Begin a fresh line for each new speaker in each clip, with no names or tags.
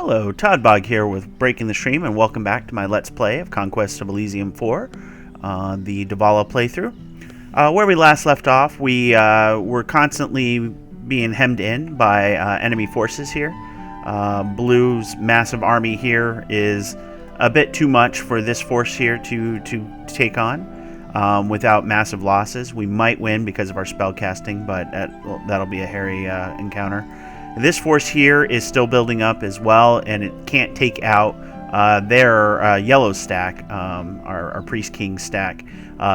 Hello, Toddbog here with Breaking the Stream, and welcome back to my Let's Play of Conquest of Elysium 4, the Dvala playthrough. Where we last left off, we were constantly being hemmed in by enemy forces here. Blue's massive army here is a bit too much for this force here to take on without massive losses. We might win because of our spell casting, but that'll be a hairy encounter. This force here is still building up as well, and it can't take out their yellow stack, our Priest King stack,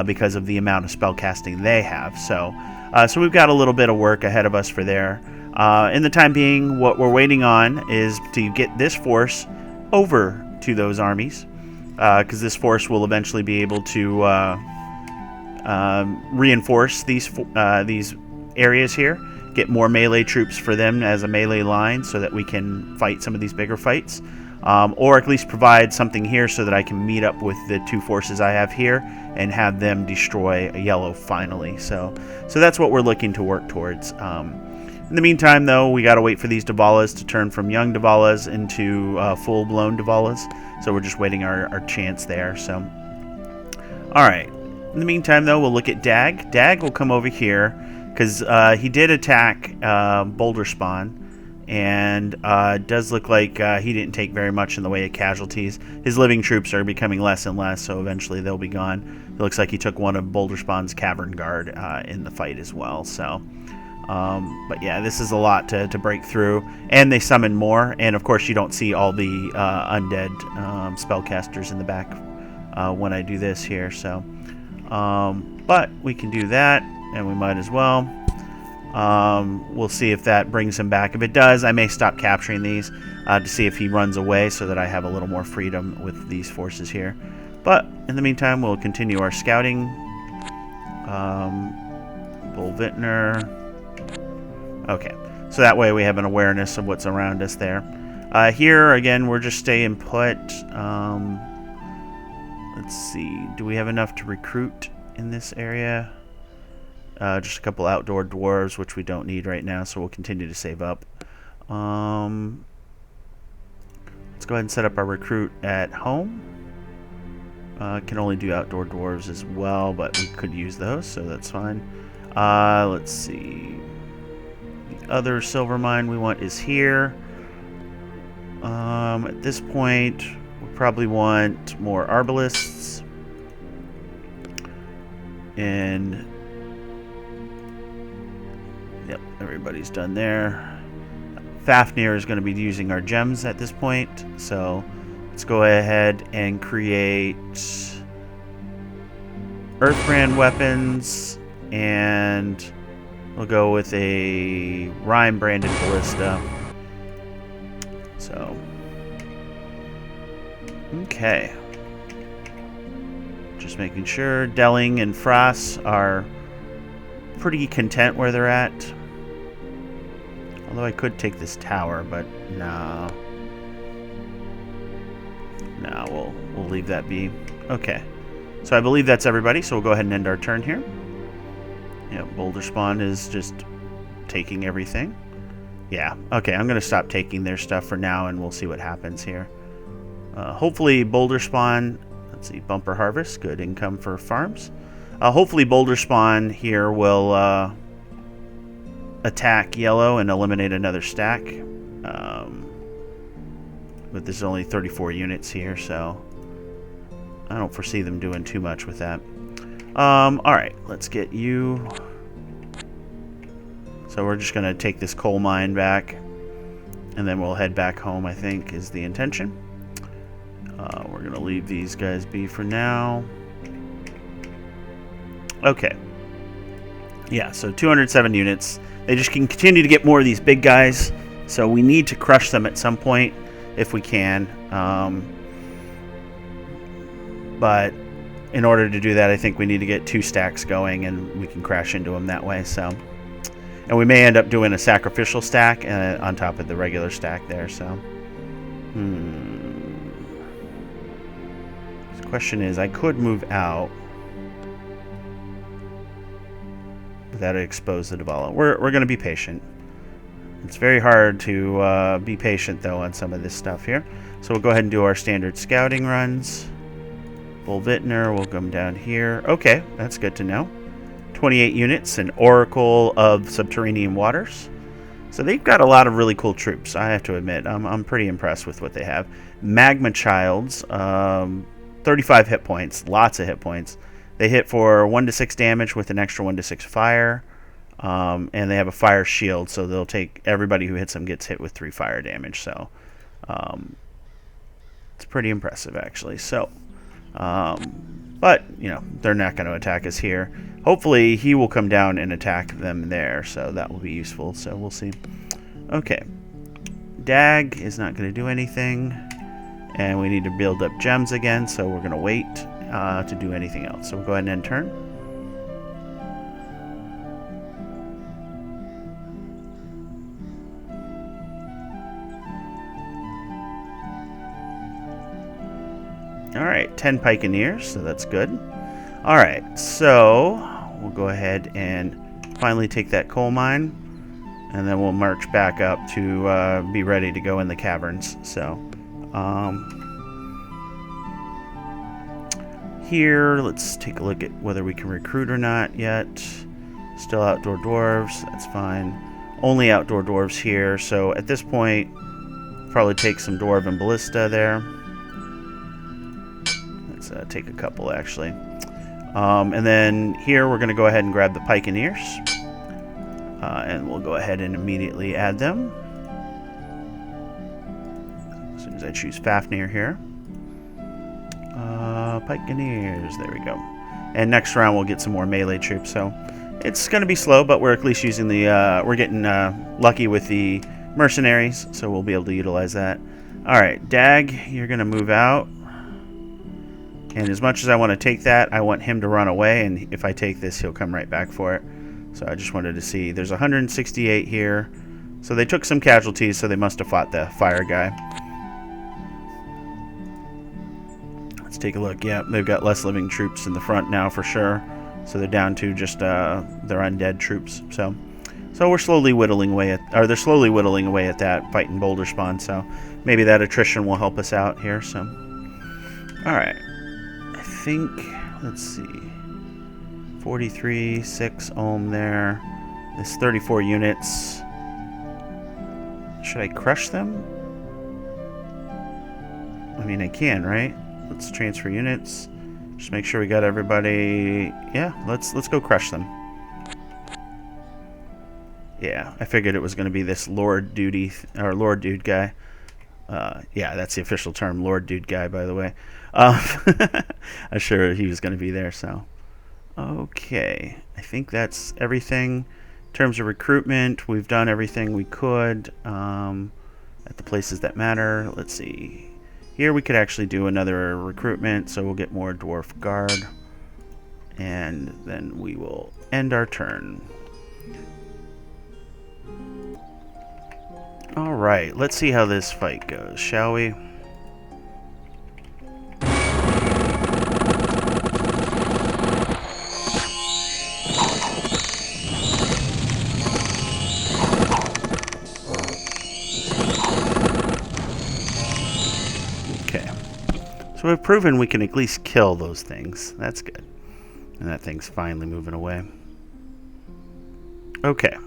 because of the amount of spell casting they have. So we've got a little bit of work ahead of us for there. In the time being, what we're waiting on is to get this force over to those armies, because this force will eventually be able to reinforce these areas here. Get more melee troops for them as a melee line so that we can fight some of these bigger fights, or at least provide something here so that I can meet up with the two forces I have here and have them destroy a yellow finally. So that's what we're looking to work towards. In the meantime, though, we got to wait for these Dvalas to turn from young Dvalas into full-blown Dvalas, so we're just waiting our chance there. So, all right. In the meantime, though, we'll look at Dag. Dag will come over here, because he did attack Boulder Spawn, and it does look like he didn't take very much in the way of casualties. His living troops are becoming less and less, so eventually they'll be gone. It looks like he took one of Boulder Spawn's Cavern Guard in the fight as well. So, but yeah, this is a lot to break through, and they summon more. And of course, you don't see all the undead spellcasters in the back when I do this here. So, but we can do that. And we might as well. We'll see if that brings him back. If it does, I may stop capturing these to see if he runs away so that I have a little more freedom with these forces here. But in the meantime, we'll continue our scouting. Bull Vintner. Okay, so that way we have an awareness of what's around us there. Here, again, we're just staying put. Let's see. Do we have enough to recruit in this area? Just a couple outdoor dwarves, which we don't need right now, so we'll continue to save up. Let's go ahead and set up our recruit at home. Can only do outdoor dwarves as well, but we could use those, so that's fine. Let's see. The other silver mine we want is here. At this point, we probably want more arbalists. And yep, everybody's done there. Fafnir is going to be using our gems at this point, so let's go ahead and create Earthbrand weapons, and we'll go with a Rime-branded ballista. So, okay. Just making sure Delling and Frost are pretty content where they're at. Although I could take this tower, but no. No, we'll leave that be. Okay. So I believe that's everybody, so we'll go ahead and end our turn here. Yeah, Boulder Spawn is just taking everything. Yeah, okay, I'm going to stop taking their stuff for now, and we'll see what happens here. Hopefully Boulder Spawn, let's see, Bumper Harvest, good income for farms. Hopefully Boulder Spawn here will attack yellow and eliminate another stack. But there's only 34 units here, so I don't foresee them doing too much with that. Alright, let's get you. So we're just going to take this coal mine back, and then we'll head back home, I think, is the intention. We're going to leave these guys be for now. Okay. Yeah, so 207 units. They just can continue to get more of these big guys, so we need to crush them at some point if we can. But in order to do that, I think we need to get 2 stacks going, and we can crash into them that way. So, and we may end up doing a sacrificial stack on top of the regular stack there. So, the question is, I could move out. That expose the Dvala. We're going to be patient. It's very hard to be patient, though, on some of this stuff here. So we'll go ahead and do our standard scouting runs. Bull Vintner will come down here. Okay, that's good to know. 28 units, an Oracle of Subterranean Waters. So they've got a lot of really cool troops, I have to admit. I'm pretty impressed with what they have. Magma Childs, 35 hit points, lots of hit points. They hit for 1 to 6 damage with an extra 1 to 6 fire. And they have a fire shield, so they'll take everybody who hits them gets hit with 3 fire damage. So it's pretty impressive, actually. So, but you know, they're not going to attack us here. Hopefully, he will come down and attack them there, so that will be useful. So we'll see. Okay, Dag is not going to do anything, and we need to build up gems again. So we're going to wait to do anything else. So we'll go ahead and end turn. Alright, 10 Pikeneers, so that's good. Alright, so we'll go ahead and finally take that coal mine, and then we'll march back up to be ready to go in the caverns. So, here, let's take a look at whether we can recruit or not yet. Still outdoor dwarves, that's fine. Only outdoor dwarves here, so at this point, probably take some dwarven ballista there. Take a couple, actually. And then here we're going to go ahead and grab the Pikeneers. And we'll go ahead and immediately add them. As soon as I choose Fafnir here. Pikeneers, there we go. And next round we'll get some more melee troops. So it's going to be slow, but we're at least using the... we're getting lucky with the mercenaries, so we'll be able to utilize that. Alright, Dag, you're going to move out. And as much as I want to take that, I want him to run away, and if I take this, he'll come right back for it. So I just wanted to see. There's 168 here. So they took some casualties, so they must have fought the fire guy. Let's take a look. Yeah, they've got less living troops in the front now for sure. So they're down to just their undead troops. So we're slowly whittling away at, or they're slowly whittling away at that fighting boulder spawn. So maybe that attrition will help us out here. So, all right. I think, let's see, 43, 6 ohm there. This 34 units. Should I crush them? I mean, I can, right? Let's transfer units. Just make sure we got everybody. Yeah, let's go crush them. Yeah, I figured it was going to be this Lord Duty or Lord Dude guy. Yeah, that's the official term, Lord Dude guy, by the way. I'm sure he was going to be there, so. Okay, I think that's everything. In terms of recruitment, we've done everything we could at the places that matter. Let's see. Here we could actually do another recruitment, so we'll get more Dwarf Guard. And then we will end our turn. Alright, let's see how this fight goes, shall we? Okay. So we've proven we can at least kill those things. That's good. And that thing's finally moving away. Okay.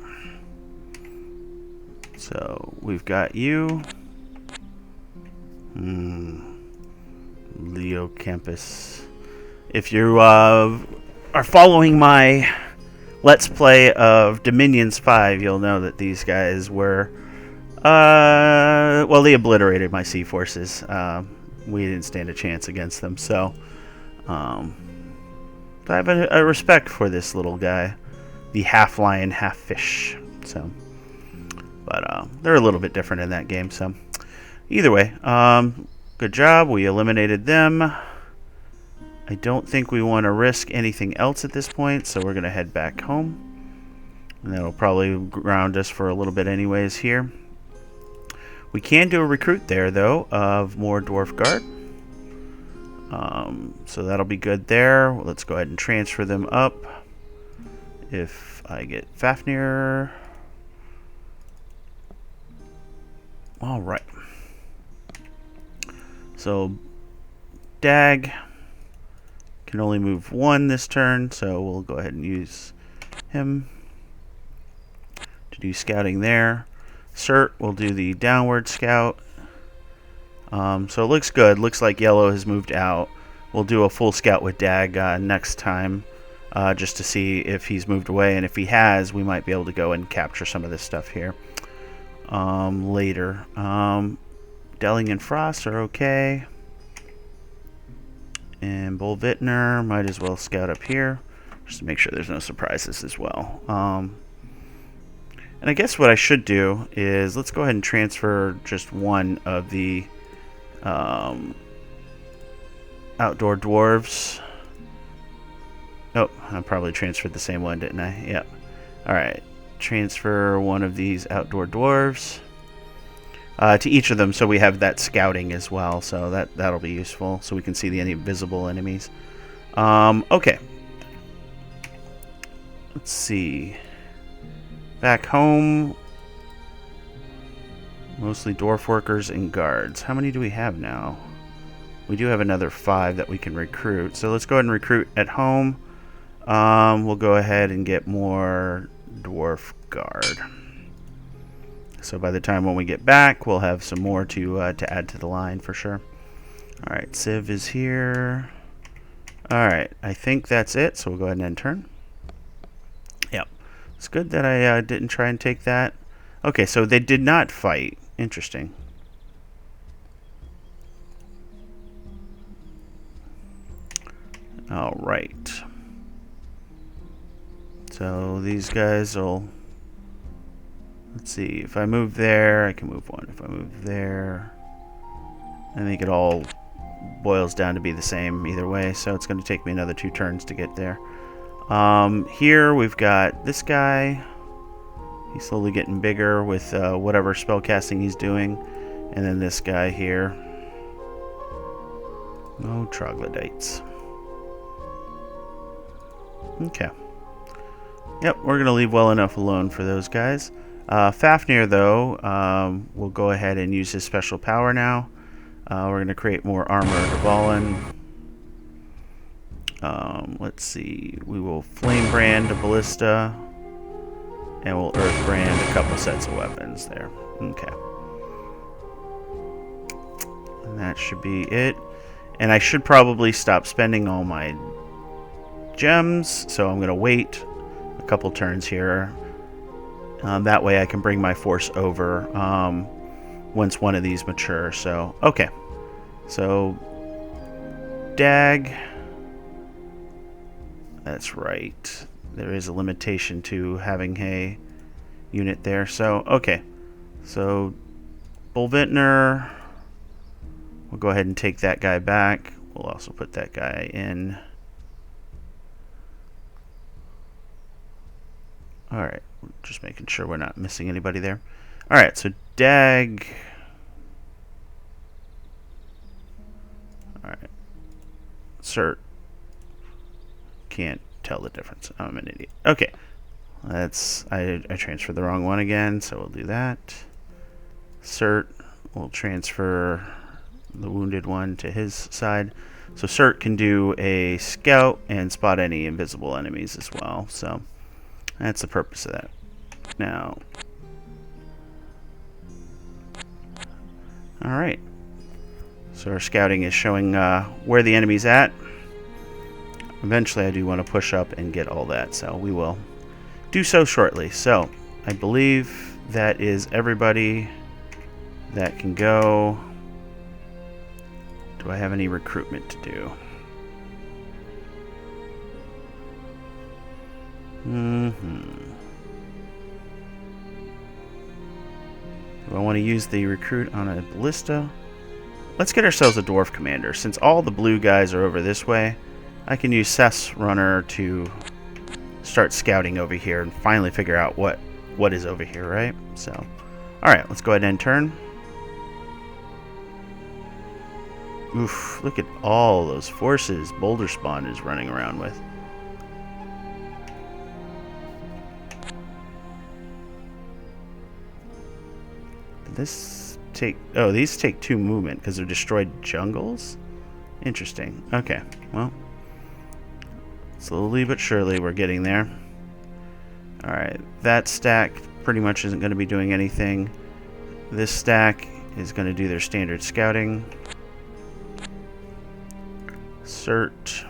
So we've got you, Leo Campus. If you are following my Let's Play of Dominions 5, you'll know that these guys were, well, they obliterated my sea forces. We didn't stand a chance against them, so I have a respect for this little guy, the half lion, half fish. So. But they're a little bit different in that game, so either way, good job. We eliminated them. I don't think we want to risk anything else at this point, so we're going to head back home. And that'll probably ground us for a little bit anyways here. We can do a recruit there, though, of more Dwarf Guard. So that'll be good there. Let's go ahead and transfer them up. If I get Fafnir... All right. So Dag can only move one this turn, so we'll go ahead and use him to do scouting there. Cert will do the downward scout. So it looks good. Looks like yellow has moved out. We'll do a full scout with Dag next time, just to see if he's moved away, and if he has, we might be able to go and capture some of this stuff here later. Delling and Frost are okay. And Bull Vintner might as well scout up here, just to make sure there's no surprises as well. And I guess what I should do is, let's go ahead and transfer just one of the outdoor dwarves. Oh, I probably transferred the same one, didn't I? Yep. Alright. Transfer one of these outdoor dwarves to each of them, so we have that scouting as well. So that'll be useful, so we can see the invisible enemies. Okay. Let's see. Back home, mostly dwarf workers and guards. How many do we have now? We do have another 5 that we can recruit. So let's go ahead and recruit at home. We'll go ahead and get more dwarf guard. So by the time when we get back, we'll have some more to add to the line for sure. All right, Civ is here. All right, I think that's it. So we'll go ahead and end turn. Yep, it's good that I didn't try and take that. Okay, so they did not fight. Interesting. All right. So these guys will... Let's see. If I move there, I can move one. If I move there... I think it all boils down to be the same either way. So it's going to take me another 2 turns to get there. Here we've got this guy. He's slowly getting bigger with whatever spell casting he's doing. And then this guy here. No troglodytes. Okay. Yep, we're going to leave well enough alone for those guys. Fafnir, though, will go ahead and use his special power now. We're going to create more armor Dvalan. Let's see. We will Flame Brand a Ballista. And we'll Earth Brand a couple sets of weapons there. Okay. And that should be it. And I should probably stop spending all my gems, so I'm going to wait a couple turns here. That way I can bring my force over once one of these mature. So, okay. So, Dag. That's right. There is a limitation to having a unit there. So, okay. So, Bull Vintner. We'll go ahead and take that guy back. We'll also put that guy in. Alright, just making sure we're not missing anybody there. Alright, so Dag. Alright. Cert. Can't tell the difference. I'm an idiot. Okay. That's I transferred the wrong one again, so we'll do that. Cert will transfer the wounded one to his side. So Cert can do a scout and spot any invisible enemies as well. So that's the purpose of that. Now, all right. So our scouting is showing where the enemy's at. Eventually, I do want to push up and get all that, so we will do so shortly. So I believe that is everybody that can go. Do I have any recruitment to do? Do I want to use the recruit on a ballista? Let's get ourselves a dwarf commander. Since all the blue guys are over this way, I can use Seth's runner to start scouting over here and finally figure out what is over here, right? So, alright, let's go ahead and end turn. Oof, look at all those forces Boulder Spawn is running around with. Did this take... Oh, these take 2 movement because they're destroyed jungles? Interesting. Okay, well. Slowly but surely we're getting there. Alright, that stack pretty much isn't going to be doing anything. This stack is going to do their standard scouting. Cert.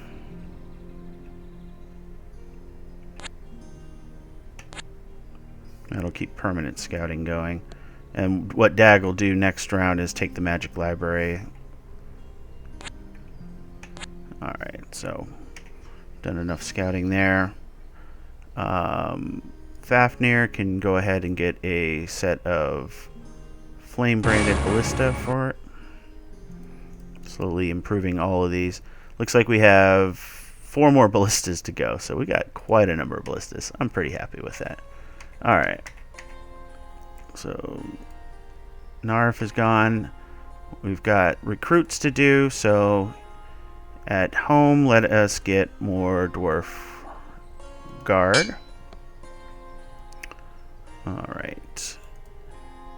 That'll keep permanent scouting going. And what Dag will do next round is take the magic library. Alright, so done enough scouting there. Fafnir can go ahead and get a set of flame-branded ballista for it. Slowly improving all of these. Looks like we have 4 more ballistas to go, so we got quite a number of ballistas. I'm pretty happy with that. Alright. So, Narf is gone. We've got recruits to do, so at home, let us get more dwarf guard. Alright.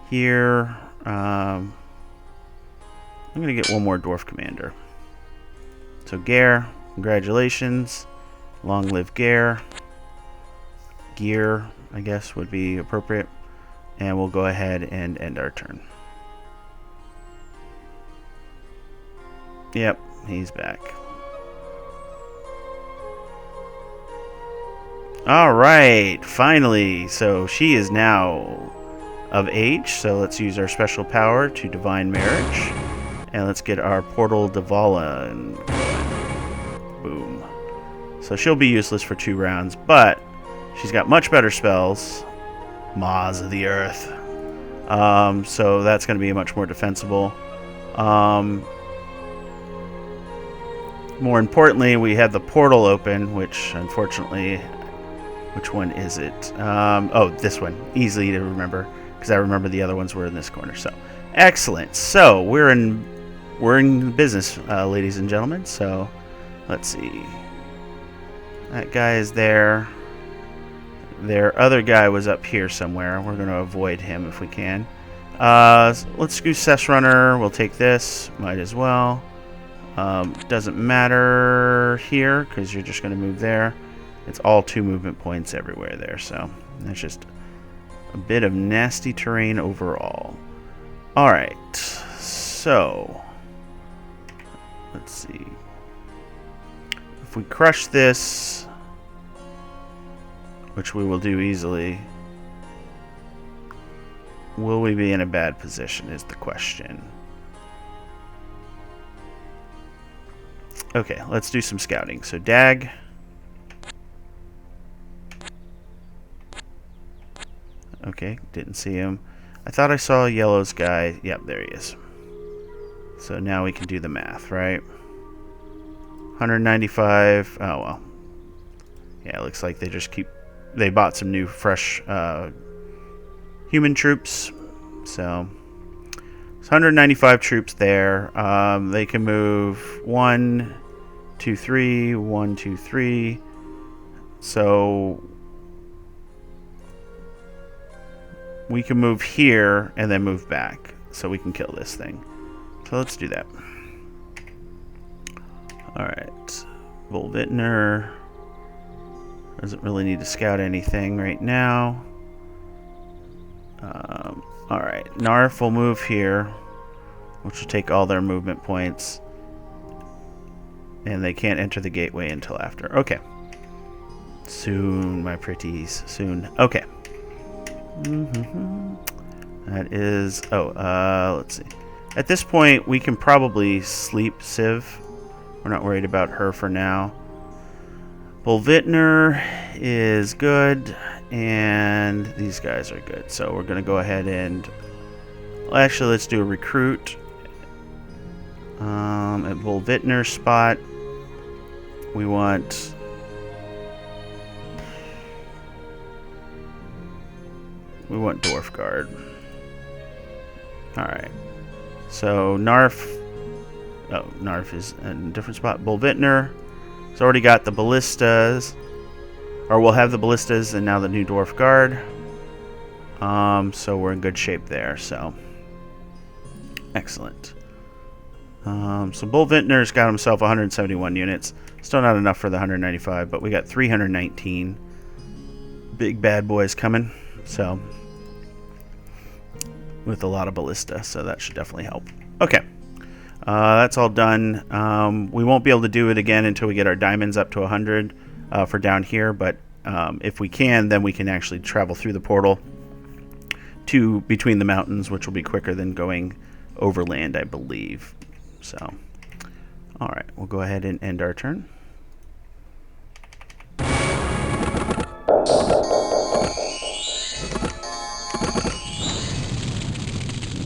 Here, I'm going to get 1 more dwarf commander. So Gare, congratulations. Long live Gare. Gear, I guess, would be appropriate. And we'll go ahead and end our turn. Yep, he's back. Alright, finally. So she is now of age. So let's use our special power to Divine Marriage. And let's get our portal Dvala. And boom. So she'll be useless for 2 rounds. But she's got much better spells. Maws of the Earth. So that's going to be much more defensible. More importantly, we have the portal open, which unfortunately... Which one is it? Oh, this one. Easy to remember, because I remember the other ones were in this corner. So, excellent. So, we're in business, ladies and gentlemen. So, let's see. That guy is there. Their other guy was up here somewhere. We're going to avoid him if we can. Let's do Cess Runner. We'll take this. Might as well. Doesn't matter here, because you're just going to move there. It's all 2 movement points everywhere there, so that's just a bit of nasty terrain overall. Alright, so let's see. If we crush this, which we will do easily, will we be in a bad position is the question. Okay, let's do some scouting. So Dag. Okay, didn't see him. I thought I saw Yellow's guy. Yep, there he is. So now we can do the math, right? 195. Oh, well. Yeah, it looks like they just keep... They bought some new, fresh human troops. So, it's 195 troops there. They can move 1, 2, 3, 1, 2, 3. So... we can move here and then move back so we can kill this thing. So let's do that. Alright. Volvitner doesn't really need to scout anything right now. Alright. Narf will move here, which will take all their movement points. And they can't enter the gateway until after. Okay. Soon, my pretties. Soon. Okay. That is... Oh, let's see. At this point, we can probably sleep Civ. We're not worried about her for now. Volvitner is good, and these guys are good. So we're going to go ahead and... Well, actually, let's do a recruit. At Volvitner's spot, we want... We want Dwarf Guard. Alright. So, Narf... Oh, Narf is in a different spot. Volvitner has already got the ballistas. Or we'll have the ballistas and now the new Dwarf Guard. So we're in good shape there, so... Excellent. So Bull Vintner's got himself 171 units. Still not enough for the 195, but we got 319 big bad boys coming. So with a lot of ballista, so that should definitely help. Okay, that's all done. We won't be able to do it again until we get our diamonds up to 100 for down here, but if we can, then we can actually travel through the portal to between the mountains, which will be quicker than going overland, I believe. So, all right, we'll go ahead and end our turn.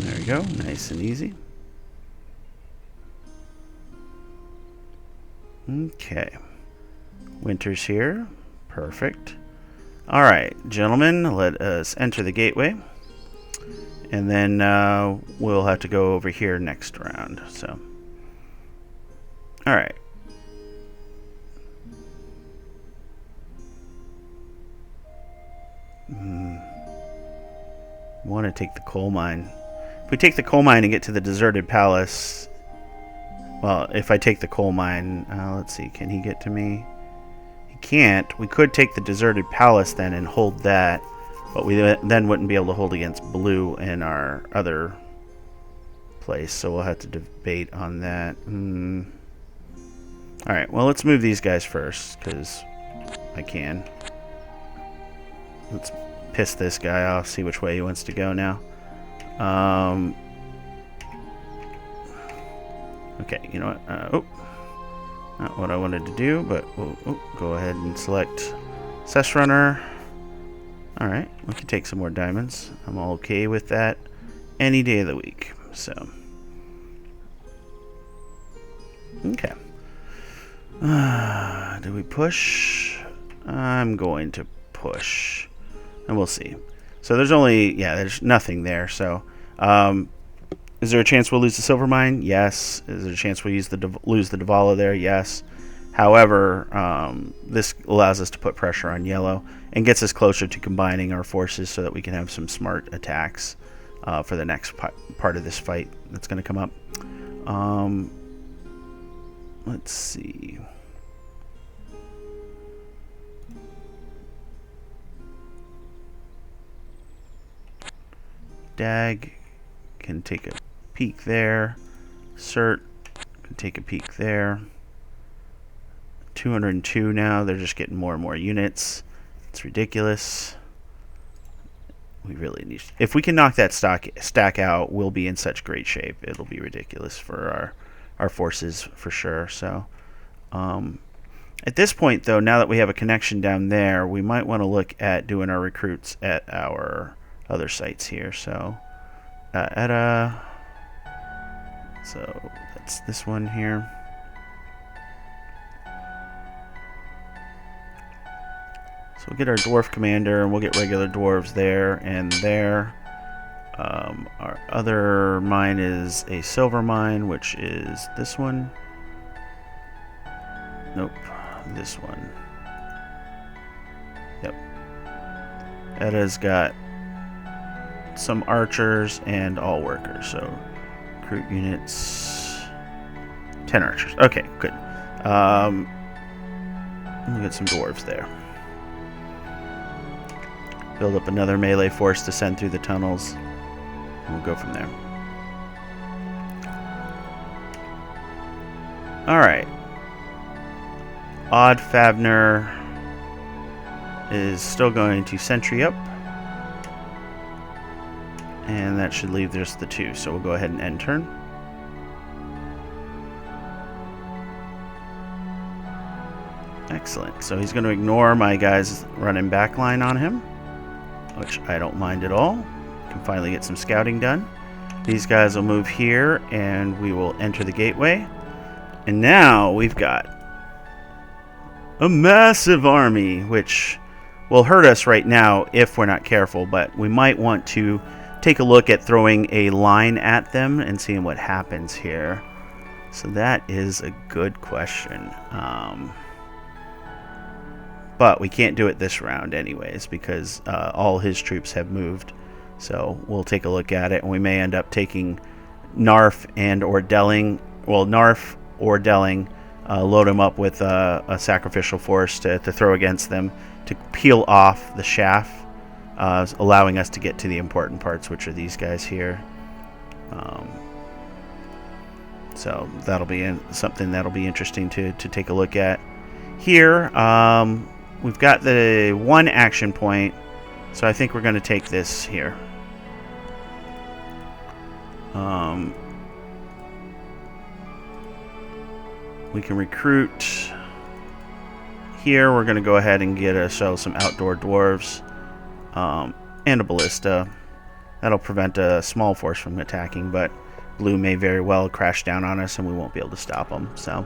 There we go, nice and easy. Okay, winter's here, perfect. All right, gentlemen, let us enter the gateway. And then we'll have to go over here next round. So, all right. Want to take the coal mine. If we take the coal mine and get to the deserted palace, well, if I take the coal mine, let's see, can he get to me? He can't. We could take the deserted palace then and hold that. But we then wouldn't be able to hold against blue in our other place, so we'll have to debate on that. Alright, well, let's move these guys first, because I can. Let's piss this guy off, see which way he wants to go now. Okay, you know what? Not what I wanted to do, but we'll go ahead and select Cess Runner. Alright, we can take some more diamonds. I'm all okay with that any day of the week. So, okay. Do we push? I'm going to push. And we'll see. So there's there's nothing there. So, is there a chance we'll lose the silver mine? Yes. Is there a chance we'll lose the Dvala there? Yes. However, this allows us to put pressure on yellow and gets us closer to combining our forces so that we can have some smart attacks for the next part of this fight that's going to come up. Let's see. Dag can take a peek there. Cert can take a peek there. 202 now. They're just getting more and more units. It's ridiculous. We really need... If we can knock that stack out, we'll be in such great shape. It'll be ridiculous for our forces for sure. So, at this point, though, now that we have a connection down there, we might want to look at doing our recruits at our other sites here. So, so that's this one here. So we'll get our dwarf commander, and we'll get regular dwarves there and there. Our other mine is a silver mine, which is this one. Nope, this one. Yep. Edda's got some archers and all workers, so recruit units. 10 archers. Okay, good. We'll get some dwarves there. Build up another melee force to send through the tunnels. And we'll go from there. Alright. Odd Favner is still going to sentry up. And that should leave just the two. So we'll go ahead and end turn. Excellent. So he's going to ignore my guys running backline on him, which I don't mind at all. Can finally get some scouting done. These guys will move here, and we will enter the gateway. And now we've got a massive army, which will hurt us right now if we're not careful, but we might want to take a look at throwing a line at them and seeing what happens here. So that is a good question. But we can't do it this round anyways, because all his troops have moved. So we'll take a look at it, and we may end up taking Narf and or Delling. Well, Narf or Delling, load them up with a sacrificial force to throw against them to peel off the shaft, allowing us to get to the important parts, which are these guys here. So that'll be something that'll be interesting to take a look at. Here, we've got the one action point, so I think we're going to take this here. We can recruit here. We're going to go ahead and get ourselves some outdoor dwarves and a ballista. That'll prevent a small force from attacking, but blue may very well crash down on us and we won't be able to stop them. So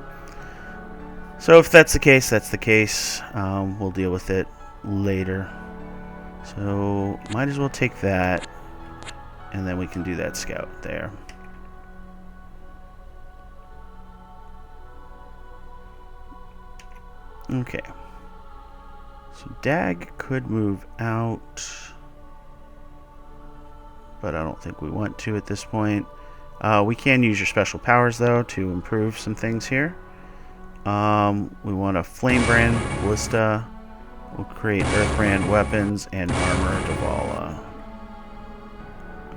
if that's the case, that's the case. We'll deal with it later. So might as well take that, and then we can do that scout there. Okay. So Dag could move out, but I don't think we want to at this point. We can use your special powers, though, to improve some things here. We want a flame brand ballista. We'll create earth brand weapons and armor Dvala.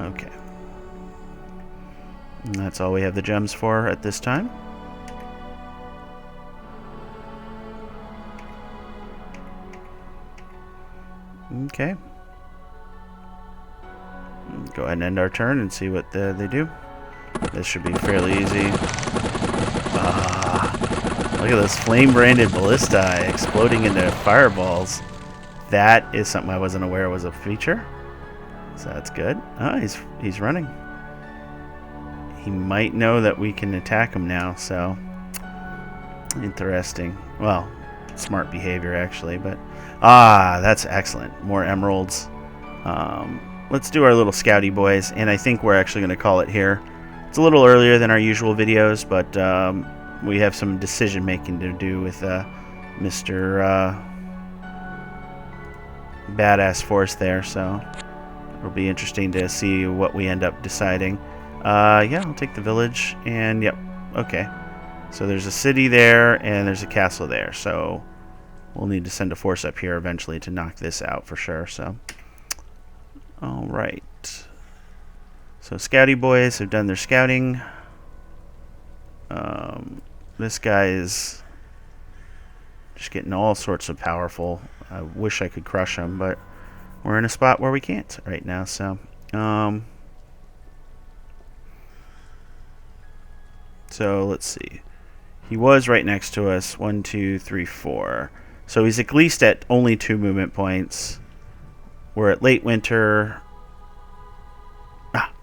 Okay. And that's all we have the gems for at this time. Okay. Go ahead and end our turn and see what they do. This should be fairly easy. Look at this flame-branded ballista exploding into fireballs. That is something I wasn't aware was a feature. So that's good. Ah, he's running. He might know that we can attack him now, so interesting. Well, smart behavior actually, but that's excellent. More emeralds. Let's do our little scouty boys, and I think we're actually going to call it here. It's a little earlier than our usual videos, but we have some decision making to do with Mr. Badass Force there, so it'll be interesting to see what we end up deciding. Yeah, I'll take the village, and yep, okay. So there's a city there, and there's a castle there, so we'll need to send a force up here eventually to knock this out for sure, so. Alright. So scouty boys have done their scouting. This guy is just getting all sorts of powerful. I wish I could crush him, but we're in a spot where we can't right now, so so let's see. He was right next to us. 1, 2, 3, 4. So he's at least at only 2 movement points. We're at late winter.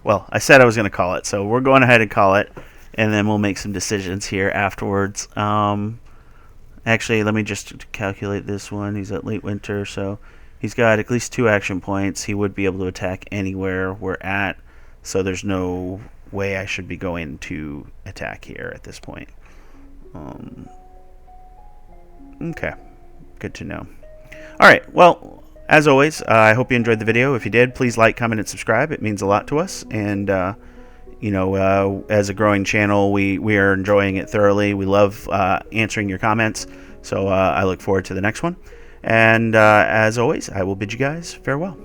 Well, I said I was going to call it, so we're going ahead and call it, and then we'll make some decisions here afterwards. Actually, let me just calculate this one. He's at late winter, so he's got at least 2 action points. He would be able to attack anywhere we're at, so there's no way I should be going to attack here at this point. Okay, good to know. Alright, well, as always, I hope you enjoyed the video. If you did, please like, comment, and subscribe. It means a lot to us, and you know, as a growing channel, we are enjoying it thoroughly. We love answering your comments, so I look forward to the next one. And as always, I will bid you guys farewell.